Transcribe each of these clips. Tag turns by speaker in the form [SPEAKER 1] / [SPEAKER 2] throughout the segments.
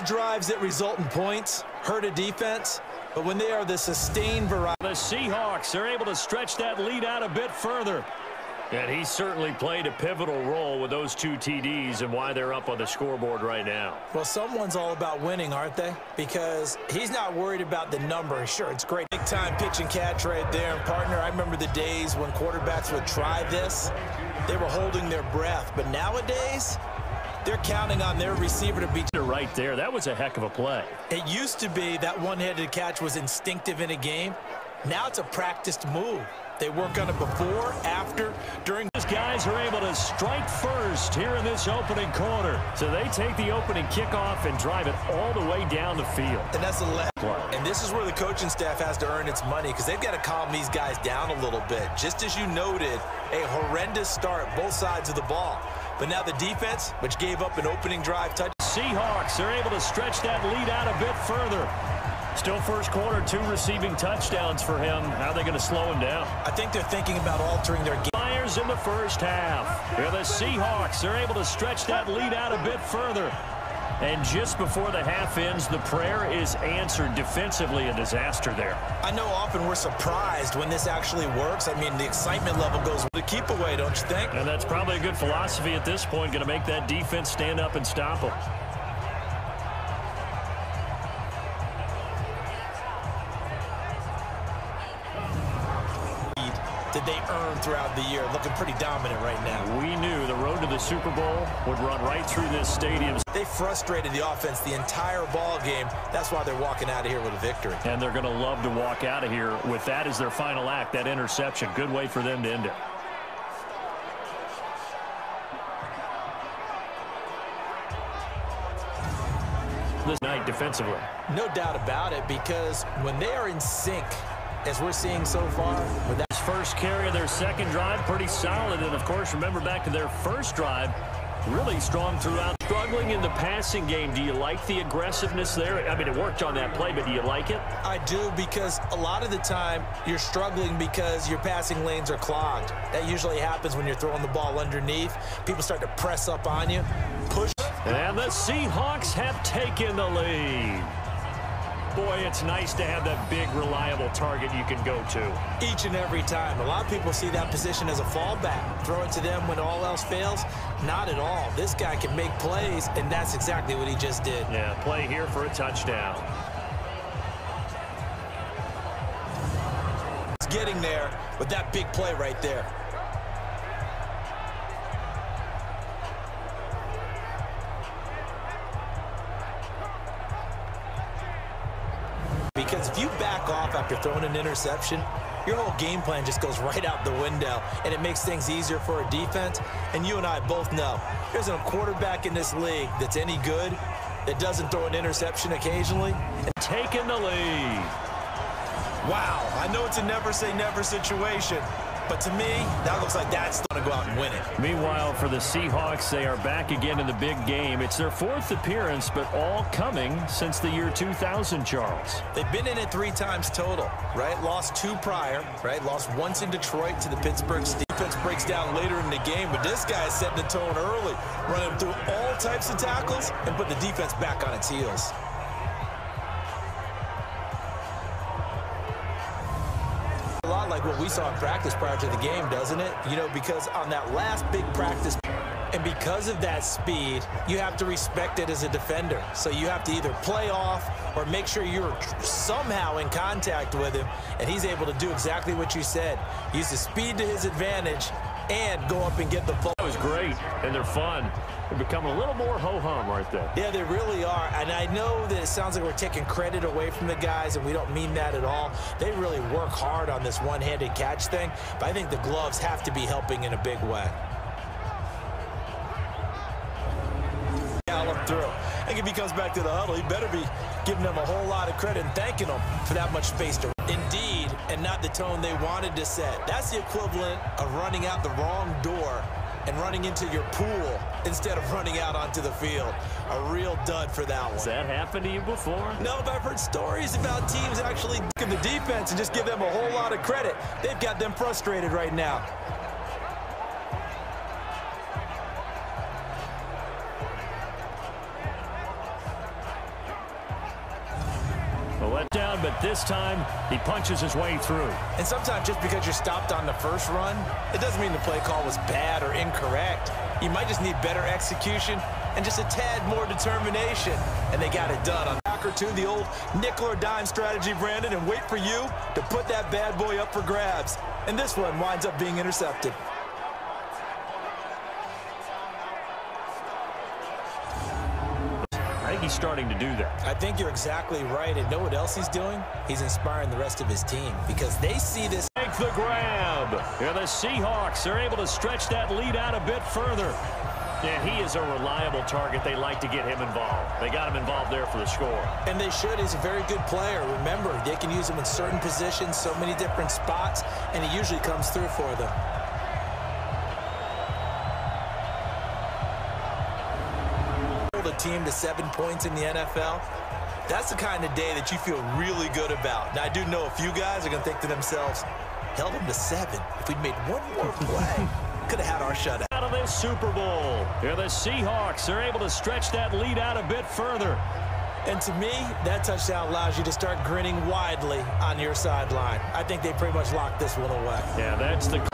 [SPEAKER 1] drives that result in points hurt a defense, but when they are the sustained variety.
[SPEAKER 2] The Seahawks are able to stretch that lead out a bit further. And he certainly played a pivotal role with those 2 TDs and why they're up on the scoreboard right now.
[SPEAKER 1] Well, someone's all about winning, aren't they? Because he's not worried about the number. Sure, it's great. Big-time pitch and catch right there. And, partner, I remember the days when quarterbacks would try this. They were holding their breath. But nowadays, they're counting on their receiver to beat you.
[SPEAKER 2] Right there. That was a heck of a play.
[SPEAKER 1] It used to be that one-handed catch was instinctive in a game. Now it's a practiced move. They work on it before, after, during.
[SPEAKER 2] These guys are able to strike first here in this opening quarter. So they take the opening kickoff and drive it all the way down the field.
[SPEAKER 1] And that's the left play. And this is where the coaching staff has to earn its money because they've got to calm these guys down a little bit. Just as you noted, a horrendous start, both sides of the ball. But now the defense, which gave up an opening drive touch.
[SPEAKER 2] Seahawks are able to stretch that lead out a bit further. Still first quarter, 2 receiving touchdowns for him. How are they going to slow him down?
[SPEAKER 1] I think they're thinking about altering their game.
[SPEAKER 2] Myers in the first half. Yeah, the Seahawks are able to stretch that lead out a bit further. And just before the half ends, the prayer is answered. Defensively, a disaster there.
[SPEAKER 1] I know often we're surprised when this actually works. I mean, the excitement level goes with the keep away, don't you think?
[SPEAKER 2] And that's probably a good philosophy at this point. Going to make that defense stand up and stop them.
[SPEAKER 1] Did they earn throughout the year, looking pretty dominant right now.
[SPEAKER 2] We knew the road to the Super Bowl would run right through this stadium.
[SPEAKER 1] They frustrated the offense the entire ball game. That's why they're walking out of here with a victory.
[SPEAKER 2] And they're going to love to walk out of here with that as their final act, that interception. Good way for them to end it. This night defensively.
[SPEAKER 1] No doubt about it, because when they are in sync, as we're seeing so far, with that
[SPEAKER 2] first carry of their second drive, pretty solid. And, of course, remember back to their first drive, really strong throughout. Struggling in the passing game. Do you like the aggressiveness there? I mean, it worked on that play, but do you like it?
[SPEAKER 1] I do, because a lot of the time you're struggling because your passing lanes are clogged. That usually happens when you're throwing the ball underneath. People start to press up on you, push.
[SPEAKER 2] And the Seahawks have taken the lead. Boy, it's nice to have that big, reliable target you can go to.
[SPEAKER 1] Each and every time. A lot of people see that position as a fallback. Throw it to them when all else fails. Not at all. This guy can make plays, and that's exactly what he just did.
[SPEAKER 2] Yeah, play here for a touchdown.
[SPEAKER 1] He's getting there with that big play right there. Because if you back off after throwing an interception, your whole game plan just goes right out the window, and it makes things easier for a defense. And you and I both know there's a quarterback in this league that's any good that doesn't throw an interception occasionally.
[SPEAKER 2] And taking the lead.
[SPEAKER 1] Wow, I know it's a never-say-never situation, but to me, that looks like that's going to go out and win it.
[SPEAKER 2] Meanwhile, for the Seahawks, they are back again in the big game. It's their 4th appearance, but all coming since the year 2000, Charles.
[SPEAKER 1] They've been in it 3 times total, right? Lost 2 prior, right? Lost once in Detroit to the Pittsburgh Steelers. Defense breaks down later in the game, but this guy is setting the tone early, running through all types of tackles and put the defense back on its heels. A lot like what we saw in practice prior to the game, doesn't it? You know, because on that last big practice, and because of that speed, you have to respect it as a defender. So you have to either play off or make sure you're somehow in contact with him, and he's able to do exactly what you said. Use the speed to his advantage and go up and get the ball.
[SPEAKER 2] That was great, and they're fun. They're becoming a little more ho-hum right there.
[SPEAKER 1] Yeah, they really are. And I know that it sounds like we're taking credit away from the guys, and we don't mean that at all. They really work hard on this one-handed catch thing, but I think the gloves have to be helping in a big way. Gallop through. I think if he comes back to the huddle, he better be giving them a whole lot of credit and thanking them for that much space to run. Indeed, and not the tone they wanted to set. That's the equivalent of running out the wrong door and running into your pool instead of running out onto the field. A real dud for that one.
[SPEAKER 2] Has that happened to you before?
[SPEAKER 1] No, but I've heard stories about teams actually look at the defense and just give them a whole lot of credit. They've got them frustrated right now.
[SPEAKER 2] touchdown, but this time he punches his way through.
[SPEAKER 1] And sometimes just because you're stopped on the first run, it doesn't mean the play call was bad or incorrect. You might just need better execution and just a tad more determination. And they got it done on back or two, the old nickel or dime strategy, Brandon, and wait for you to put that bad boy up for grabs. And this one winds up being intercepted.
[SPEAKER 2] I think he's starting to do that.
[SPEAKER 1] I think you're exactly right. And know what else he's doing? He's inspiring the rest of his team because they see this.
[SPEAKER 2] Make the grab. And the Seahawks are able to stretch that lead out a bit further. Yeah, he is a reliable target. They like to get him involved. They got him involved there for the score.
[SPEAKER 1] And they should. He's a very good player. Remember, they can use him in certain positions, so many different spots, and he usually comes through for them. A team to 7 points in the NFL, that's the kind of day that you feel really good about. Now, I do know a few guys are going to think to themselves, held them to 7. If we'd made one more play, could have had our shutout.
[SPEAKER 2] Out of this Super Bowl, here the Seahawks are able to stretch that lead out a bit further.
[SPEAKER 1] And to me, that touchdown allows you to start grinning widely on your sideline. I think they pretty much locked this one away.
[SPEAKER 2] Yeah, that's the...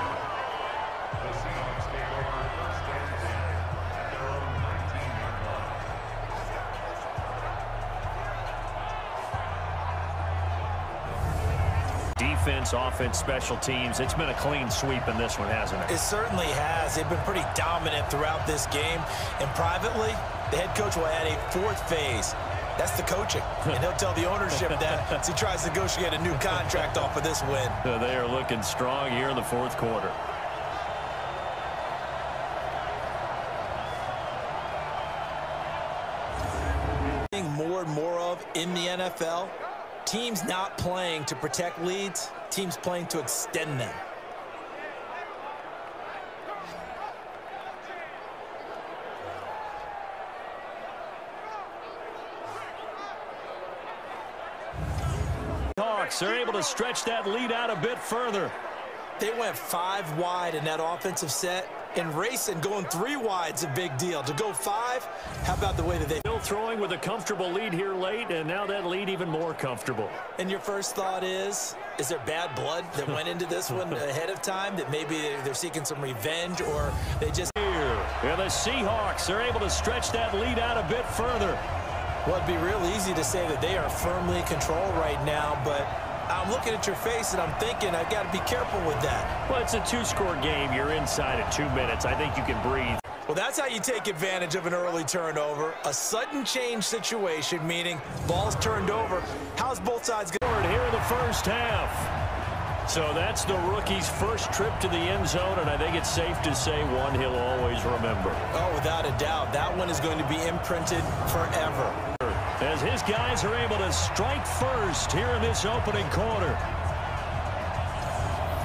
[SPEAKER 2] Defense, offense, special teams. It's been a clean sweep in this one, hasn't it?
[SPEAKER 1] It certainly has. They've been pretty dominant throughout this game. And privately, the head coach will add a 4th phase. That's the coaching. And he'll tell the ownership that as he tries to negotiate a new contract off of this win.
[SPEAKER 2] They are looking strong here in the 4th quarter.
[SPEAKER 1] More and more of in the NFL, teams not playing to protect leads, teams playing to extend them.
[SPEAKER 2] Hawks are able to stretch that lead out a bit further.
[SPEAKER 1] They went 5 wide in that offensive set. And racing, going 3 wide's a big deal. To go 5, how about the way that they...
[SPEAKER 2] Still throwing with a comfortable lead here late, and now that lead even more comfortable.
[SPEAKER 1] And your first thought is there bad blood that went into this one ahead of time, that maybe they're seeking some revenge, or they just...
[SPEAKER 2] Here, the Seahawks are able to stretch that lead out a bit further.
[SPEAKER 1] Well, it'd be real easy to say that they are firmly in control right now, but... I'm looking at your face, and I'm thinking I've got to be careful with that.
[SPEAKER 2] Well, it's a 2-score game. You're inside at 2 minutes. I think you can breathe.
[SPEAKER 1] Well, that's how you take advantage of an early turnover. A sudden change situation, meaning ball's turned over. How's both sides going?
[SPEAKER 2] Here in the first half. So that's the rookie's first trip to the end zone, and I think it's safe to say one he'll always remember.
[SPEAKER 1] Oh, without a doubt. That one is going to be imprinted forever.
[SPEAKER 2] As his guys are able to strike first here in this opening quarter.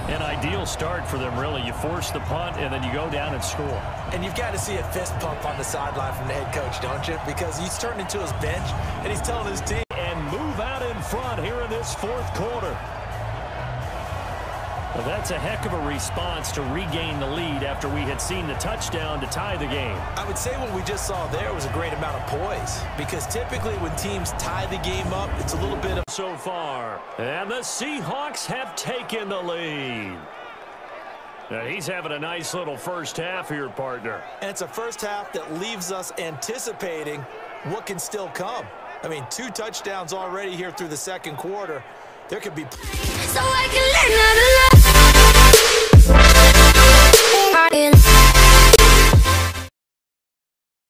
[SPEAKER 2] An ideal start for them, really. You force the punt, and then you go down and score.
[SPEAKER 1] And you've got to see a fist pump on the sideline from the head coach, don't you? Because he's turned into his bench, and he's telling his team.
[SPEAKER 2] And move out in front here in this 4th quarter. Well, that's a heck of a response to regain the lead after we had seen the touchdown to tie the game.
[SPEAKER 1] I would say what we just saw there was a great amount of poise, because typically when teams tie the game up, it's a little bit of...
[SPEAKER 2] So far, and the Seahawks have taken the lead. Now, he's having a nice little first half here, partner.
[SPEAKER 1] And it's a first half that leaves us anticipating what can still come. I mean, 2 touchdowns already here through the 2nd quarter. There could be...
[SPEAKER 3] So I can learn how to love.